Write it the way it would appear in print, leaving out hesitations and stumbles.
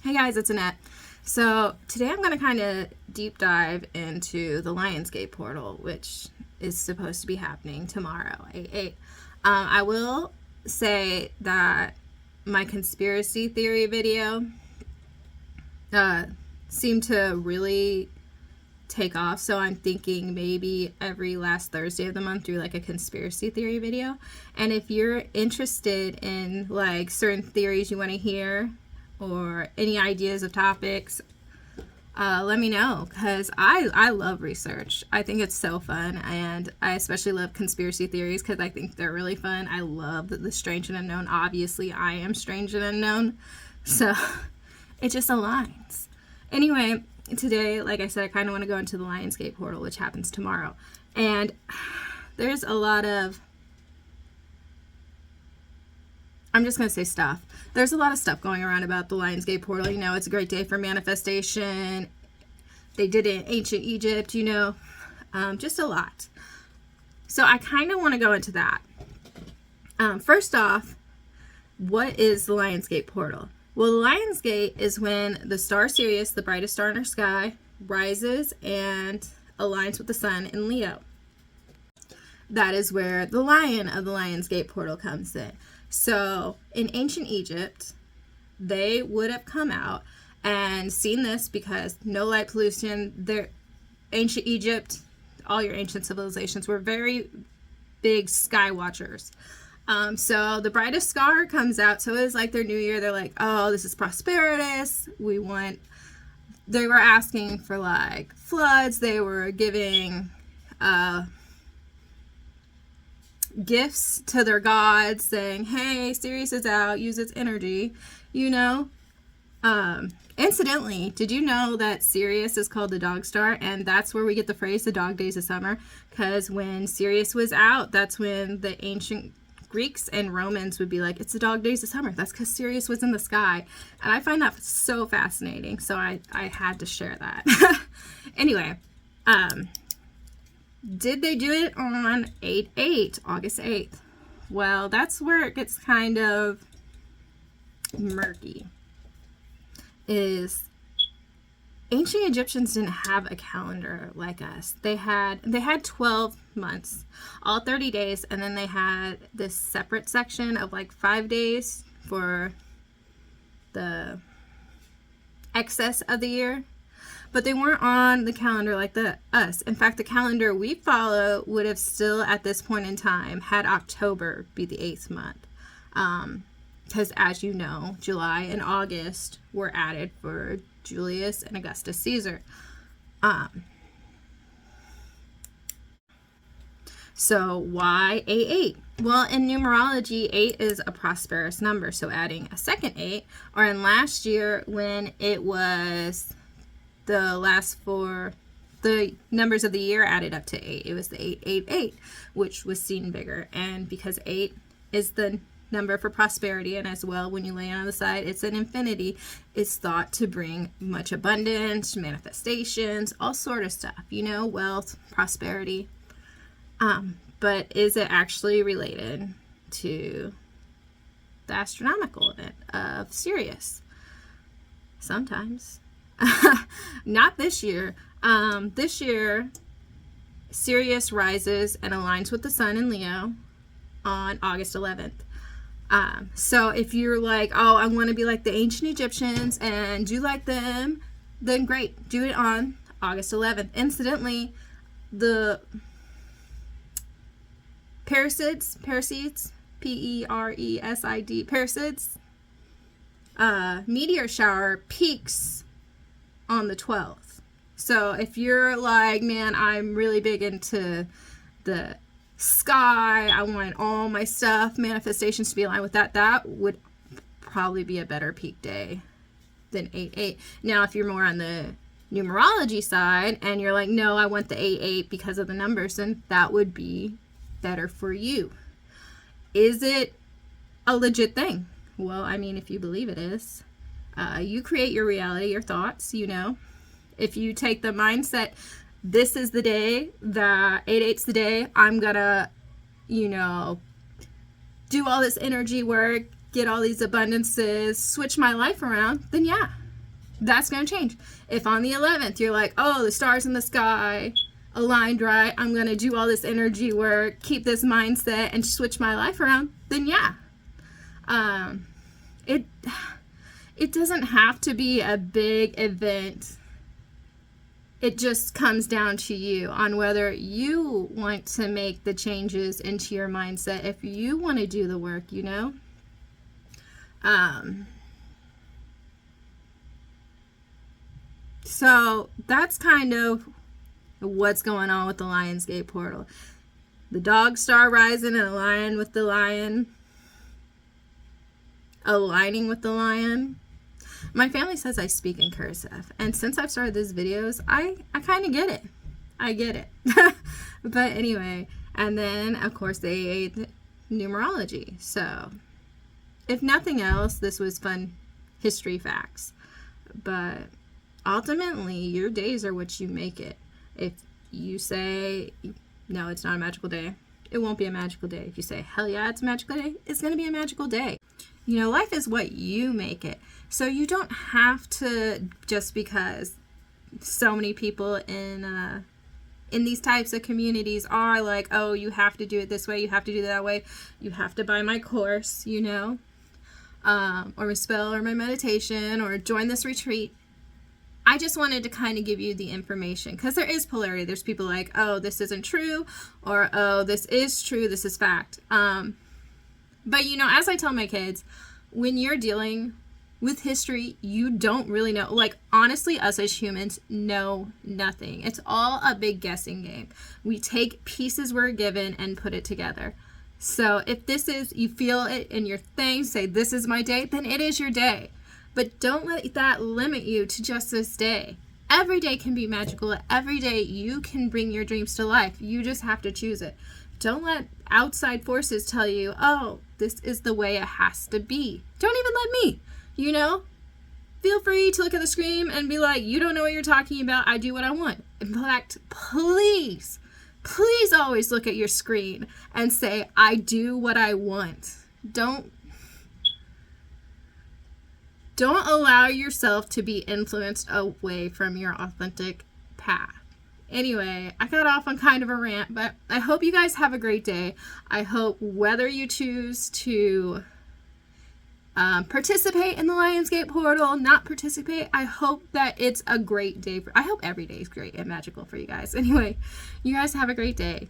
Hey guys, it's Annette. So today I'm going to kind of deep dive into the Lionsgate Portal, which is supposed to be happening tomorrow, 8/8. I will say that my conspiracy theory video seemed to really take off, so I'm thinking maybe every last Thursday of the month do like a conspiracy theory video. And if you're interested in like certain theories you want to hear or any ideas of topics, let me know, because I love research. I think it's so fun, and I especially love conspiracy theories because I think they're really fun. I love the strange and unknown. Obviously I am strange and unknown, so it just aligns. Anyway, today, like I said, I kind of want to go into the Lionsgate Portal, which happens tomorrow, and there's a lot of, I'm just going to say stuff. There's a lot of stuff going around about the Lionsgate Portal. You know, it's a great day for manifestation. They did it in ancient Egypt, you know, just a lot. So I kind of want to go into that. First off, what is the Lionsgate Portal? Well, the Lionsgate is when the star Sirius, the brightest star in our sky, rises and aligns with the sun in Leo. That is where the lion of the Lionsgate Portal comes in. So in ancient Egypt, they would have come out and seen this because no light pollution. Ancient Egypt, all your ancient civilizations were very big sky watchers. So the brightest star comes out. So it was like their new year. They're like, oh, this is prosperous. They were asking for like floods. They were giving gifts to their gods, saying, hey, Sirius is out, use its energy, you know. Incidentally, did you know that Sirius is called the dog star, and that's where we get the phrase the dog days of summer? Because when Sirius was out, that's when the ancient Greeks and Romans would be like, it's the dog days of summer. That's because Sirius was in the sky. And I find that so fascinating, so I had to share that. Anyway, did they do it on 8/8, August 8th? Well, that's where it gets kind of murky. Is ancient Egyptians didn't have a calendar like us. They had 12 months, all 30 days, and then they had this separate section of like 5 days for the excess of the year. But they weren't on the calendar like us. In fact, the calendar we follow would have still, at this point in time, had October be the 8th month. Because, as you know, July and August were added for Julius and Augustus Caesar. So why 8/8? Well, in numerology, 8 is a prosperous number. So adding a second 8, or in last year when it was the last four, the numbers of the year added up to 8. It was the 888, which was seen bigger. And because 8 is the number for prosperity, and as well, when you lay it on the side, it's an infinity. It's thought to bring much abundance, manifestations, all sort of stuff, you know, wealth, prosperity. But is it actually related to the astronomical event of Sirius? Sometimes. Not this year. This year, Sirius rises and aligns with the sun in Leo on August 11th. So if you're like, oh, I want to be like the ancient Egyptians and do like them, then great, do it on August 11th. Incidentally, the Perseids, P-E-R-E-S-I-D, Perseids, meteor shower peaks on the 12th. So if you're like, man, I'm really big into the sky, I want all my stuff, manifestations to be aligned with that, that would probably be a better peak day than 8/8. Now, if you're more on the numerology side and you're like, no, I want the 8/8 because of the numbers, then that would be better for you. Is it a legit thing? Well, I mean, if you believe it is, you create your reality, your thoughts, you know. If you take the mindset, this is the day, that 8/8's the day, I'm gonna, you know, do all this energy work, get all these abundances, switch my life around, then yeah, that's going to change. If on the 11th you're like, oh, the stars in the sky aligned right, I'm going to do all this energy work, keep this mindset, and switch my life around, then yeah. It doesn't have to be a big event. It just comes down to you on whether you want to make the changes into your mindset, if you want to do the work, you know? So that's kind of what's going on with the Lionsgate Portal. The dog star rising and aligning with the lion. Aligning with the lion. My family says I speak in cursive, and since I've started these videos, I kind of get it. I get it. But anyway, and then of course they ate numerology. So if nothing else, this was fun history facts. But ultimately, your days are what you make it. If you say, no, it's not a magical day, it won't be a magical day. If you say, hell yeah, it's a magical day, it's going to be a magical day. You know, life is what you make it. So you don't have to, just because so many people in these types of communities are like, oh, you have to do it this way, you have to do it that way, you have to buy my course, you know, or my spell or my meditation, or join this retreat. I just wanted to kind of give you the information, because there is polarity. There's people like, oh, this isn't true, or oh, this is true, this is fact. But you know, as I tell my kids, when you're dealing with history, you don't really know. Like, honestly, us as humans know nothing. It's all a big guessing game. We take pieces we're given and put it together. So if this is, you feel it in your thing, say, this is my day, then it is your day. But don't let that limit you to just this day. Every day can be magical. Every day you can bring your dreams to life. You just have to choose it. Don't let outside forces tell you, oh, this is the way it has to be. Don't even let me, you know? Feel free to look at the screen and be like, you don't know what you're talking about. I do what I want. In fact, please always look at your screen and say, I do what I want. Don't allow yourself to be influenced away from your authentic path. Anyway, I got off on kind of a rant, but I hope you guys have a great day. I hope whether you choose to participate in the Lionsgate Portal, not participate, I hope that it's a great day. I hope every day is great and magical for you guys. Anyway, you guys have a great day.